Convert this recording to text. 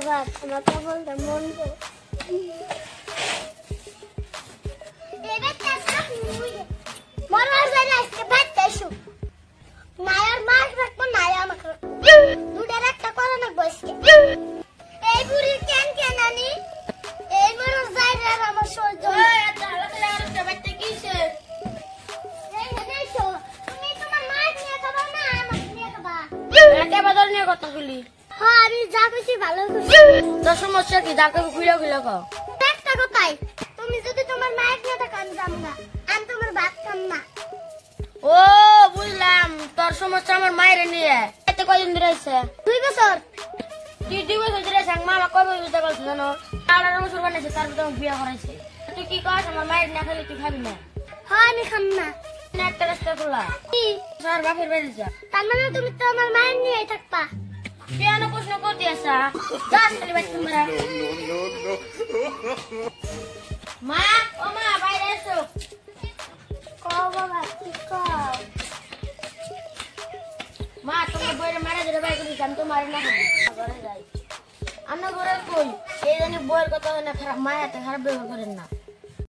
বাবা আমার বলতে মন গো এবার তাসা মরার জানা আজকে ভাতটাইছো নায়ার মাছ রাখবো নায়া আমাকে দুটার একটা করে না বসে এই বুড়ি কেন কেন আনি এই মরার জায়গা আমার সহ্য হয় এত হালকা লাগার ব্যাপারটা কিসে এই দেখো তুমি তোমার মাছ নিয়ে খাবা না আমাকে নিয়ে খাবা একে বদল নিয়ে কথা বলি হ্যাঁ আমি যা কইছি ভালো কইছি তো সমস্যা কি যাকে খুইলা খুইলা কও একটা কথাই তুমি যদি তোমার মাছ নিয়ে থাকো আমি যাব না আমি তোমার ভাত খাম না ও বুঝলাম তোর সমস্যা আমার মায়ের নিয়ে এতে কয়দিন ধরে আছে 2 বছর তুই 2 বছর ধরে সাং মামা কই বুঝতে পারছিস জানো আর আমার শুরু বানাইছে তার তো বিয়ে করাইছে তুই কি কস আমার মায়ের না খালি তুই খাবি না হ্যাঁ আমি খাম না না একটা রাস্তা খোলা কি স্যার বাপের বাড়ি যা তার মানে তুমি তো আমার মায়ের নিয়ে থাকবা কেন প্রশ্ন করতে আসা যা খালি বাইরে তোমরা মা ও মা বাইরে এসো কও বাবা কি কও মা তোমার বইরে মারা ধরে বাইরে করে জান তো মারি না ঘরে যাই আমরা ঘরে কই এই জানি বইয়ের কথা না খারাপ মায়াতে খারাপ ব্যবহার করেন না